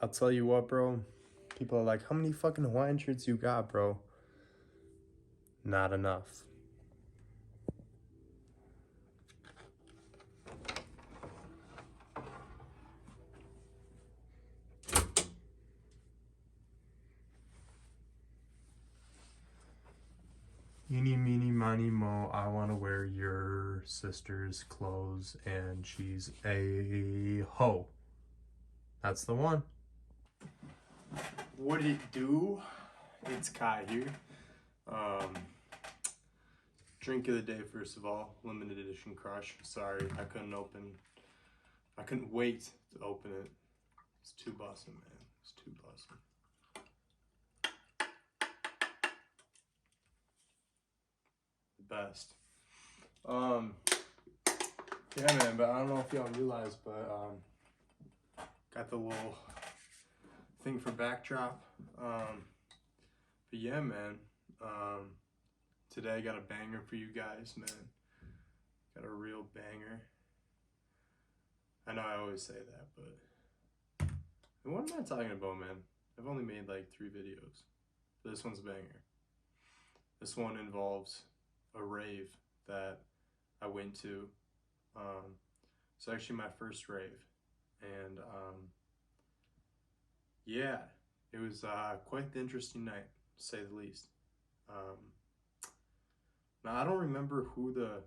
I'll tell you what, bro. People are like, how many fucking Hawaiian shirts you got, bro? Not enough. Eeny, meeny, miny, mo, I want to wear your sister's clothes and she's a hoe. That's the one. What did it do? It's Kai here. Drink of the day, first of all, limited edition crush. Sorry, I couldn't wait to open it. It's too bussin', man. It's too bussin'. The best. Yeah, man, but I don't know if y'all realize, but got the little thing for backdrop. But yeah, man. Today I got a banger for you guys, man. Got a real banger. I know I always say that, but what am I talking about, man? I've only made like 3 videos. But this one's a banger. This one involves a rave that I went to. It's actually my first rave, and yeah, it was quite the interesting night, to say the least. Now I don't remember who the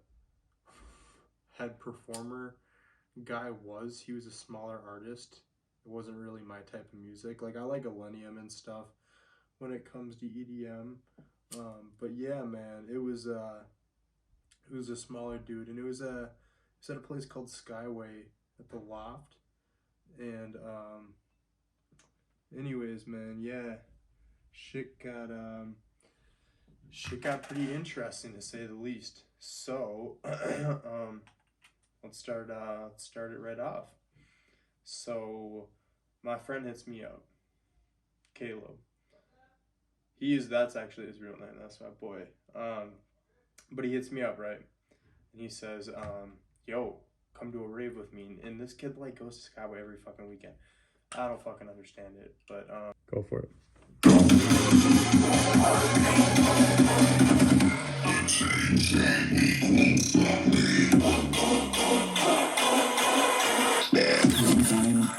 head performer guy was. He was a smaller artist. It wasn't really my type of music. Like, I like Millennium and stuff when it comes to EDM. But yeah, man, it was a smaller dude, and it was at a place called Skyway at the Loft. And anyways, man, yeah, shit got pretty interesting, to say the least. So let's start it right off. So my friend hits me up, Caleb. That's actually his real name. That's my boy. But he hits me up, right? And he says, yo, come to a rave with me. And this kid like goes to Skyway every fucking weekend. I don't fucking understand it, but go for it.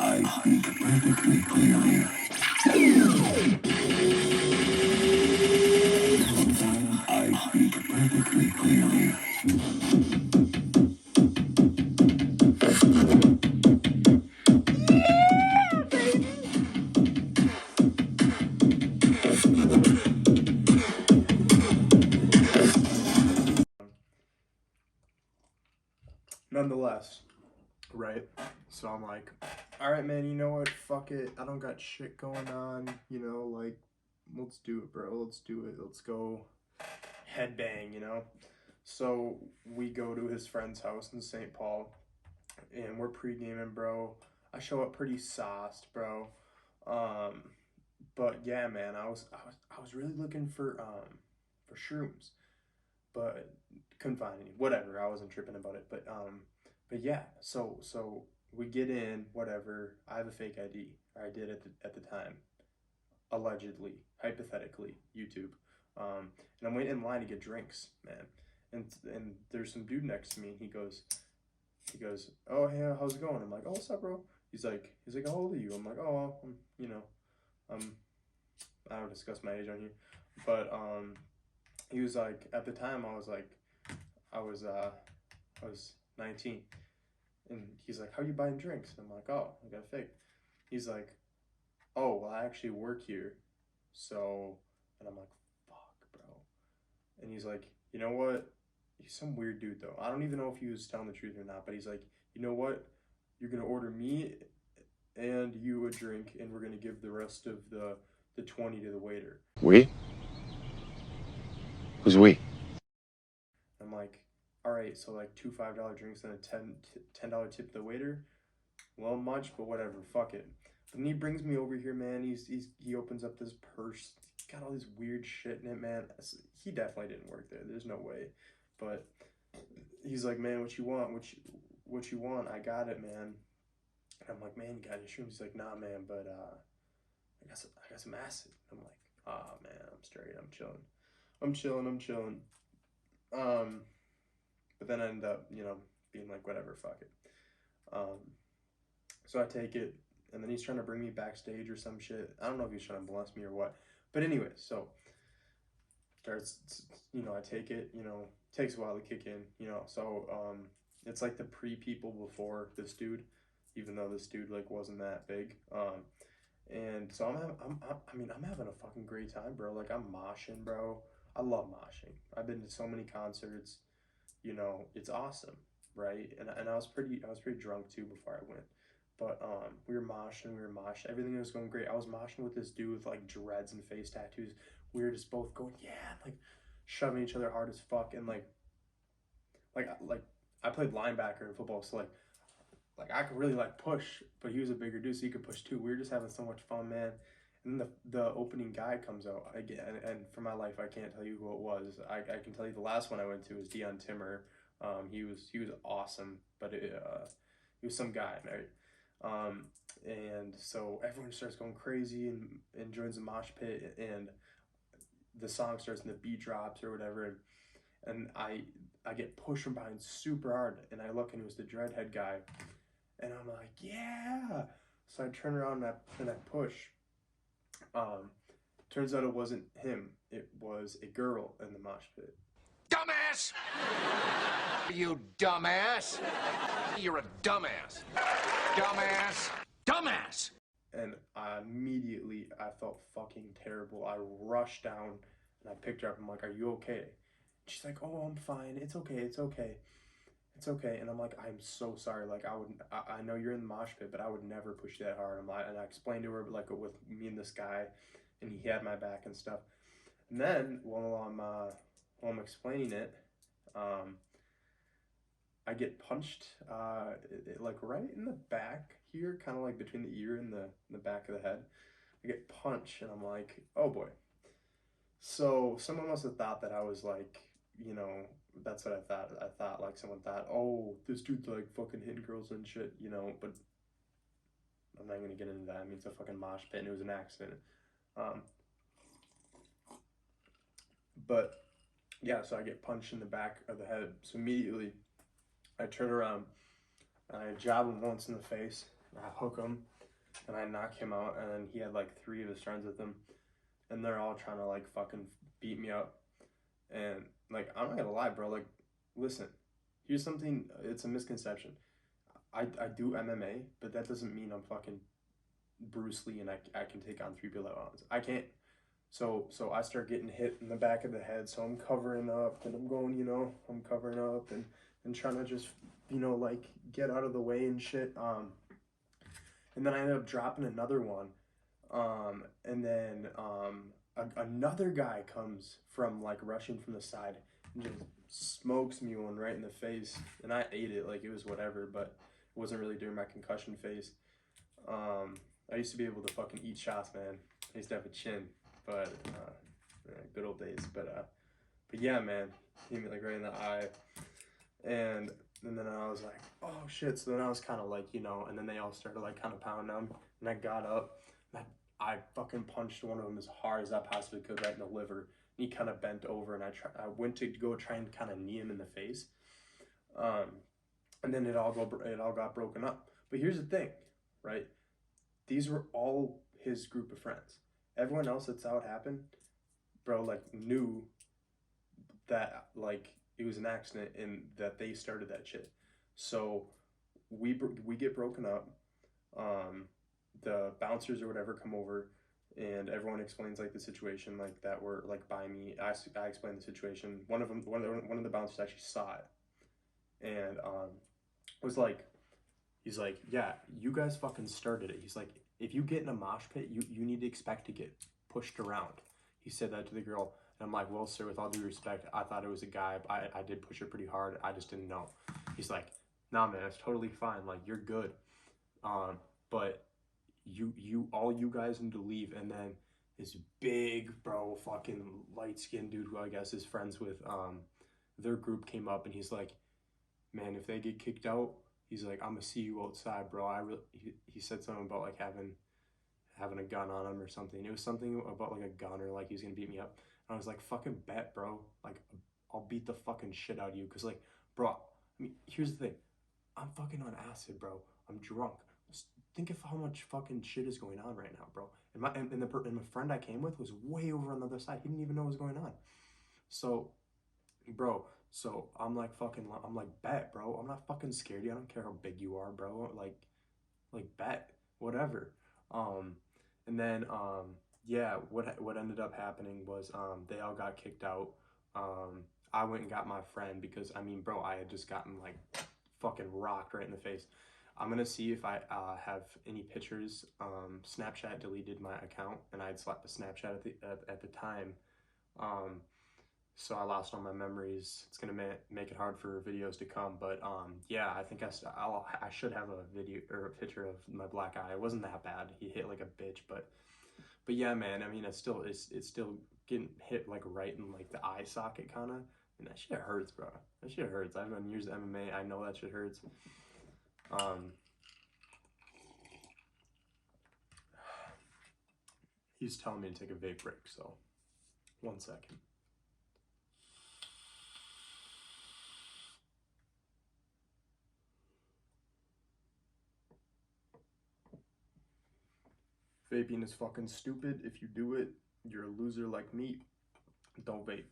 I speak perfectly clearly. I speak perfectly clearly. Nonetheless, right? So I'm like, all right, man, you know what? Fuck it. I don't got shit going on. You know, like, let's do it, bro. Let's do it. Let's go headbang, you know? So we go to his friend's house in St. Paul, and we're pre-gaming, bro. I show up pretty sauced, bro. But yeah, man, I was really looking for shrooms, but couldn't find any. Whatever, I wasn't tripping about it. But yeah, so we get in, whatever. I have a fake ID. I did at the time, allegedly, hypothetically, YouTube. And I'm waiting in line to get drinks, man. And there's some dude next to me, and he goes, oh, hey, how's it going? I'm like, oh, what's up, bro? He's like, how old are you? I'm like, oh, I don't discuss my age on here, but he was like, at the time I was 19, and he's like, how you buying drinks? And I'm like, oh, I got a fake. He's like, oh, well, I actually work here, so, and I'm like, fuck, bro. And he's like, you know what? He's some weird dude, though. I don't even know if he was telling the truth or not, but he's like, you know what? You're gonna order me and you a drink, and we're gonna give the rest of the 20 to the waiter. We? Who's we? I'm like, all right, so like 2 $5 drinks and a $10 tip to the waiter. Well, much, but whatever, fuck it. But then he brings me over here, man. He opens up this purse. He's got all this weird shit in it, man. He definitely didn't work there. There's no way. But he's like, man, what you want? What you want? I got it, man. And I'm like, man, you got any shrooms? He's like, nah, man, but I got some acid. I'm like, ah, man, I'm straight. I'm chilling. But then I end up, being like, whatever, fuck it. Um, so I take it, and then he's trying to bring me backstage or some shit. I don't know if he's trying to molest me or what. But anyway, so starts, I take it, takes a while to kick in, so it's like the pre-people before this dude, even though this dude like wasn't that big. And so I'm having a fucking great time, bro. Like I'm moshing, bro. I love moshing. I've been to so many concerts, it's awesome, right? And I was pretty drunk too before I went. But we were moshing, everything was going great. I was moshing with this dude with like dreads and face tattoos. We were just both going, yeah, like shoving each other hard as fuck. And like I played linebacker in football, so like I could really like push, but he was a bigger dude, so he could push too. We were just having so much fun, man. And then the opening guy comes out again, and for my life I can't tell you who it was. I can tell you the last one I went to was Dion Timmer. He was awesome, but he was some guy, right? And so everyone starts going crazy and joins the mosh pit, and the song starts and the beat drops or whatever, and I get pushed from behind super hard, and I look and it was the dreadhead guy, and I'm like, yeah. So I turn around and I push. Turns out it wasn't him. It was a girl in the mosh pit. Dumbass! You dumbass! You're a dumbass. Dumbass. Dumbass! And I felt fucking terrible. I rushed down and I picked her up. I'm like, are you okay? She's like, oh, I'm fine. It's okay. And I'm like, I'm so sorry. Like I know you're in the mosh pit, but I would never push you that hard. And I explained to her like with me and this guy, and he had my back and stuff. And then while I'm explaining it, I get punched, like right in the back here, kind of like between the ear and the back of the head. I get punched, and I'm like, oh boy. So someone must have thought that I was like, that's what I thought. I thought like someone thought, oh, this dude's like fucking hitting girls and shit, but I'm not gonna get into that. I mean, it's a fucking mosh pit, and it was an accident. But yeah, so I get punched in the back of the head. So immediately I turn around and I jab him once in the face, and I hook him, and I knock him out, and then he had like 3 of his friends with him, and they're all trying to like fucking beat me up. And like, I'm not gonna lie, bro, like, listen, here's something, it's a misconception. I do MMA, but that doesn't mean I'm fucking Bruce Lee and I can take on 3 people at once. I can't. So I start getting hit in the back of the head, so I'm covering up, and I'm going, I'm covering up and trying to just, like, get out of the way and shit. And then I ended up dropping another one. And then another guy comes from, like, rushing from the side and just smokes me one right in the face. And I ate it, like, it was whatever, but it wasn't really during my concussion phase. I used to be able to fucking eat shots, man. I used to have a chin. But good old days. But yeah, man, hit me like right in the eye, and then I was like, oh shit. So then I was kind of like, and then they all started like kind of pounding on, and I got up, and I fucking punched one of them as hard as I possibly could right in the liver. And he kind of bent over, and I went to go try and kind of knee him in the face, and then it all got broken up. But here's the thing, right? These were all his group of friends. Everyone else that saw it happen, bro, like, knew that, like, it was an accident and that they started that shit. So we get broken up. The bouncers or whatever come over, and everyone explains, like, the situation, like, that were, like, by me. I explained the situation. One of the bouncers actually saw it, and was like, he's like, yeah, you guys fucking started it. He's like, if you get in a mosh pit, you need to expect to get pushed around. He said that to the girl. And I'm like, well, sir, with all due respect, I thought it was a guy. I did push her pretty hard. I just didn't know. He's like, nah, man, it's totally fine. Like, you're good. But all you guys need to leave. And then this big, bro, fucking light-skinned dude who I guess is friends with their group came up, and he's like, man, if they get kicked out, he's like, I'm gonna see you outside, bro. He said something about like having a gun on him or something. It was something about like a gun or like he's gonna beat me up. And I was like, fucking bet, bro. Like, I'll beat the fucking shit out of you. Cause like, bro, I mean, here's the thing. I'm fucking on acid, bro. I'm drunk. Just think of how much fucking shit is going on right now, bro. And the friend I came with was way over on the other side. He didn't even know what was going on. So, bro, so I'm like, bet, bro. I'm not fucking scared of you. I don't care how big you are, bro. Like bet, whatever. Um, and then yeah, what ended up happening was they all got kicked out. I went and got my friend because I mean, bro, I had just gotten like fucking rocked right in the face. I'm gonna see if I have any pictures. Snapchat deleted my account, and I had slapped the Snapchat at the time. Um, so I lost all my memories. It's gonna make it hard for videos to come. But yeah, I think I should have a video or a picture of my black eye. It wasn't that bad. He hit like a bitch, but yeah, man. I mean, it's still getting hit like right in like the eye socket kind of, and that shit hurts, bro. That shit hurts. I've done years of MMA. I know that shit hurts. He's telling me to take a vape break, so 1 second. Vaping is fucking stupid. If you do it, you're a loser like me. Don't vape.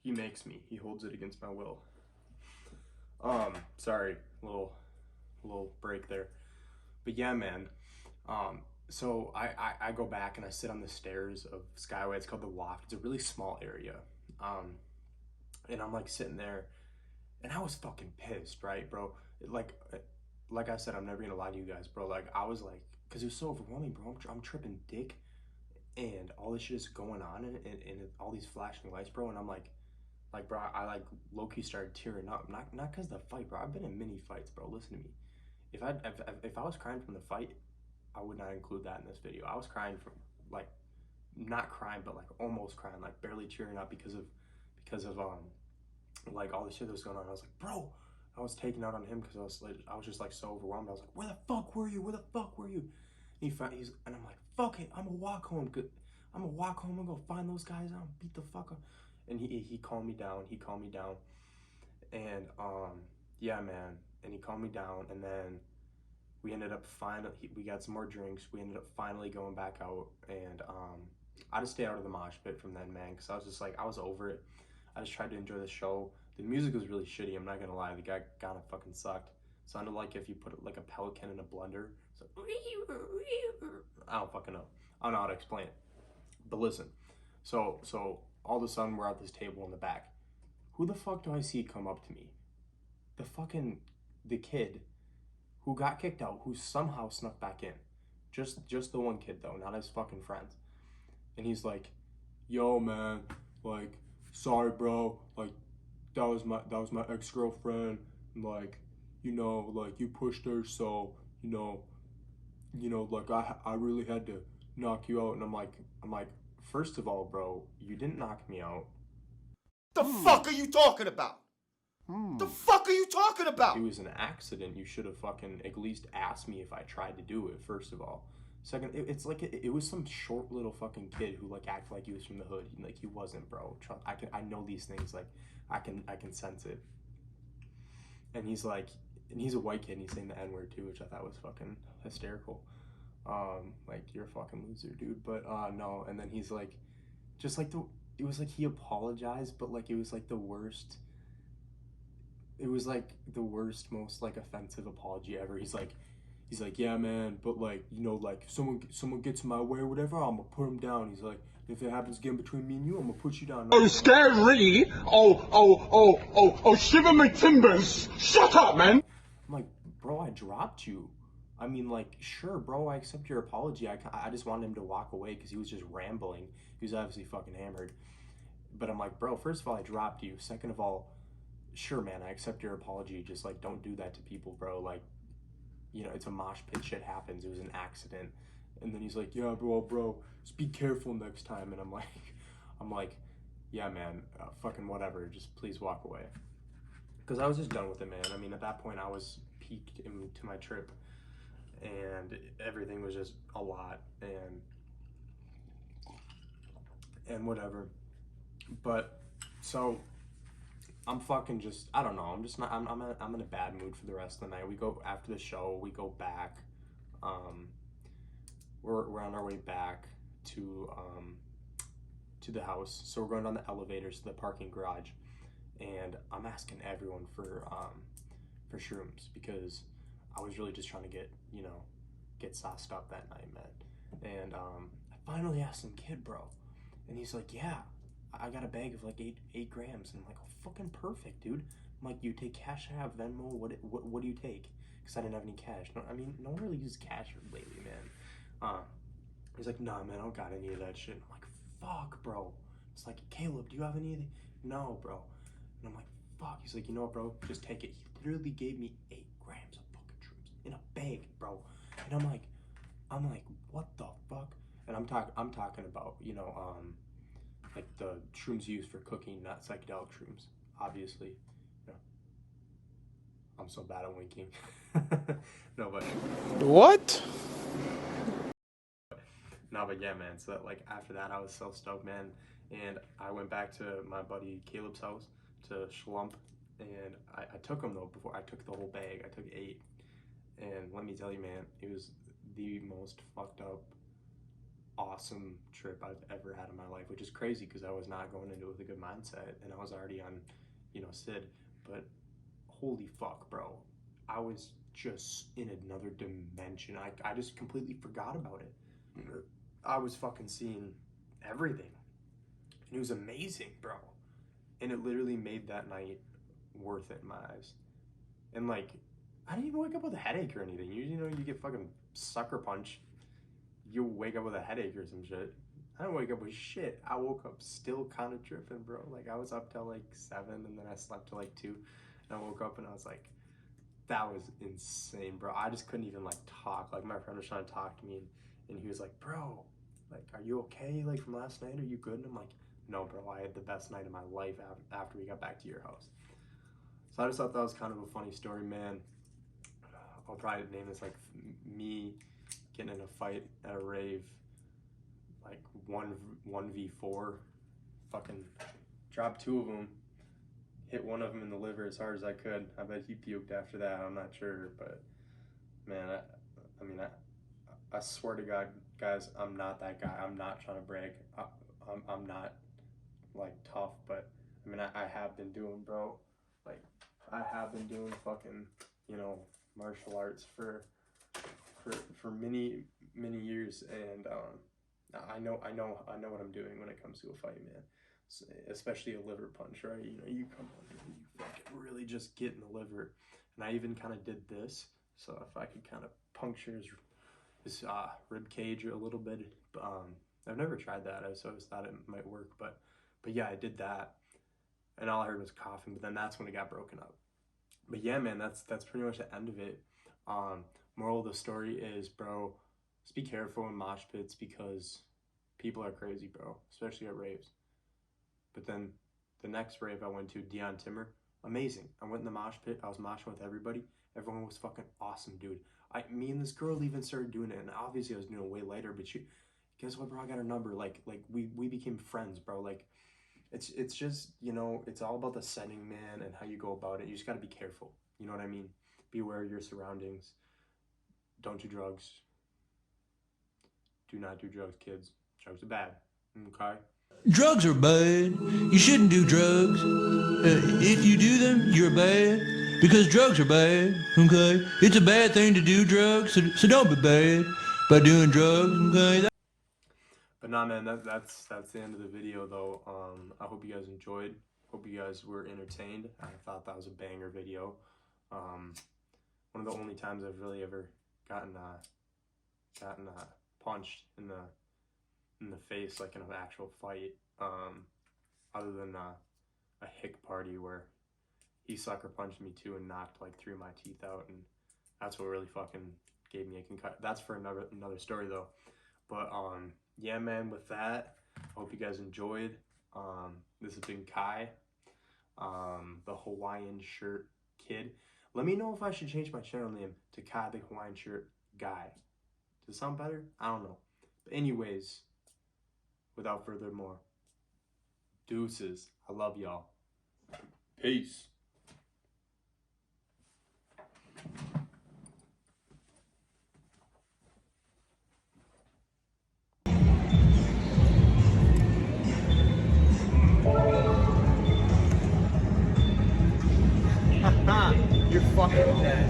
He makes me. He holds it against my will. Sorry, little break there. But yeah, man. So I go back and I sit on the stairs of Skyway. It's called the Loft. It's a really small area. And I'm like sitting there, and I was fucking pissed, right, bro? Like I said, I'm never gonna lie to you guys, bro. Like I was like, cause it was so overwhelming, bro. I'm tripping dick, and all this shit is going on, and all these flashing lights, bro. And I'm like, bro, I like low-key started tearing up. Not cause of the fight, bro. I've been in many fights, bro. Listen to me. If I was crying from the fight, I would not include that in this video. I was crying from like, not crying, but like almost crying, like barely tearing up because of like all the shit that was going on. I was like, bro, I was taking out on him because I was just like so overwhelmed. I was like, where the fuck were you? Where the fuck were you? And and I'm like, fuck it, I'm gonna walk home. I'm gonna walk home and go find those guys out and beat the fuck up. And he calmed me down. He calmed me down. And yeah, man. And he calmed me down. And then we ended up we got some more drinks. We ended up finally going back out. And I just stayed out of the mosh pit from then, man, because I was just like, I was over it. I just tried to enjoy the show. The music was really shitty, I'm not gonna lie. The guy kind of fucking sucked. It sounded like if you put like a pelican in a blender. So, I don't fucking know. I don't know how to explain it. But listen, so all of a sudden we're at this table in the back. Who the fuck do I see come up to me? The kid who got kicked out, who somehow snuck back in. Just the one kid though, not his fucking friends. And he's like, yo man, like, sorry bro, like that was my ex-girlfriend, like, you know, like you pushed her, so like I really had to knock you out. And I'm like, first of all, bro, you didn't knock me out. The fuck are you talking about? The fuck are you talking about? It was an accident. You should have fucking at least asked me if I tried to do it, first of all. Second, it's like it was some short little fucking kid who like acted like he was from the hood. Like he wasn't, bro. I know these things. Like I can sense it. And he's like, and he's a white kid, and he's saying the N-word too, which I thought was fucking hysterical. Like you're a fucking loser, dude. But no. And then he's like, just like it was like he apologized, but like it was like the worst. It was like the worst, most like offensive apology ever. He's like, yeah, man, but like, you know, like someone gets in my way or whatever, I'm gonna put him down. He's like, if it happens again between me and you, I'm gonna put you down. Oh, scary! Oh, shiver my timbers! Shut up, man! I'm like, bro, I dropped you. I mean, like, sure, bro, I accept your apology. I just wanted him to walk away because he was just rambling. He was obviously fucking hammered. But I'm like, bro, first of all, I dropped you. Second of all, sure, man, I accept your apology. Just like, don't do that to people, bro. Like, you know, it's a mosh pit. Shit happens. It was an accident. And then he's like, yeah, bro, just be careful next time. And I'm like, yeah, man, fucking whatever. Just please walk away. because I was just done with it, man. I mean, at that point, I was peaked into my trip, and everything was just a lot, and whatever. But so I'm fucking just, I don't know. I'm just not. I'm in a bad mood for the rest of the night. We go after the show. We go back. We're on our way back to the house. So we're going down the elevators to the parking garage, and I'm asking everyone for shrooms because I was really just trying to get sauced up that night, man. And I finally asked some kid, bro, and he's like, yeah, I got a bag of like eight grams, and I'm like, oh, fucking perfect, dude. I'm like, you take cash? I have Venmo. What do you take? Because I didn't have any cash. No, I mean, no one really uses cash lately, man. He's like, nah, man, I don't got any of that shit. I'm like, fuck, bro. It's like, Caleb, do you have any of the? No, bro. And I'm like, fuck. He's like, you know what, bro? Just take it. He literally gave me 8 grams of fucking shrooms in a bag, bro. And I'm like, what the fuck? And I'm talking about, like the shrooms used for cooking, not psychedelic shrooms, obviously. You know, I'm so bad at winking. No, but What? no, but yeah, man. So like after that, I was so stoked, man. And I went back to my buddy Caleb's house to Schlump, and I took him though before I took the whole bag. I took 8, and let me tell you, man, it was the most fucked up, awesome trip I've ever had in my life, which is crazy because I was not going into it with a good mindset, and I was already on, SID. But holy fuck, bro, I was just in another dimension. I just completely forgot about it. I was fucking seeing everything. And it was amazing, bro. And it literally made that night worth it in my eyes. And like, I didn't even wake up with a headache or anything. You get fucking sucker punch. You wake up with a headache or some shit. I didn't wake up with shit. I woke up still kind of tripping, bro. Like, I was up till like 7, and then I slept till like 2. And I woke up and I was like, that was insane, bro. I just couldn't even like talk. Like, my friend was trying to talk to me, and he was like, bro, like, are you okay? Like, from last night, are you good? And I'm like, no, bro, I had the best night of my life after we got back to your house. So I just thought that was kind of a funny story, man. I'll probably name this like me getting in a fight at a rave, like 1v4, fucking dropped 2 of them, hit one of them in the liver as hard as I could. I bet he puked after that. I'm not sure, but man, I swear to God, guys, I'm not that guy. I'm not trying to brag. I'm not like tough, but I mean, I have been doing, bro. Like, I have been doing fucking, martial arts for many years, and I know what I'm doing when it comes to a fight, man. Especially a liver punch, right? You come under and you fucking really just get in the liver, and I even kind of did this, so if I could kind of puncture his rib cage a little bit. I've never tried that, so I always thought it might work, but yeah, I did that, and all I heard was coughing, but then that's when it got broken up. But yeah, man, that's pretty much the end of it. Moral of the story is, bro, just be careful in mosh pits because people are crazy, bro, especially at raves. But then the next rave I went to, Dion Timmer, amazing. I went in the mosh pit. I was moshing with everybody. Everyone was fucking awesome, dude. Me and this girl even started doing it, and obviously I was doing it way later, but guess what, bro? I got her number. Like we became friends, bro. Like, it's just, it's all about the setting, man, and how you go about it. You just got to be careful. You know what I mean? Be aware of your surroundings. Don't do drugs. Do not do drugs, kids. Drugs are bad. Okay? Drugs are bad. You shouldn't do drugs. If you do them, you're bad. Because drugs are bad, okay? It's a bad thing to do drugs, so don't be bad by doing drugs, okay? But nah, man, that's the end of the video, though. I hope you guys enjoyed. Hope you guys were entertained. I thought that was a banger video. One of the only times I've really ever gotten punched in the face, like in an actual fight, other than a hick party where he sucker punched me too and knocked like 3 of my teeth out, and that's what really fucking gave me a concussion. That's for another story though. But yeah, man, with that, I hope you guys enjoyed. This has been Kai the Hawaiian shirt kid. Let me know if I should change my channel name to Kai the Hawaiian shirt guy. Does it sound better? I don't know. But anyways, without further more, deuces. I love y'all. Peace. You're fucking dead.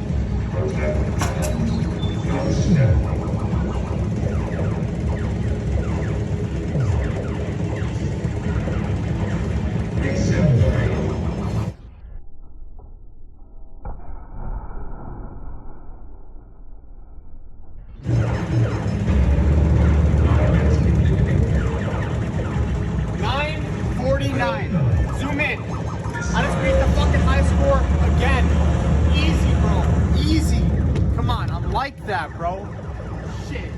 Zoom in. I just beat the fucking high score again. Easy, bro. Easy. Come on, I'm like that, bro. Shit.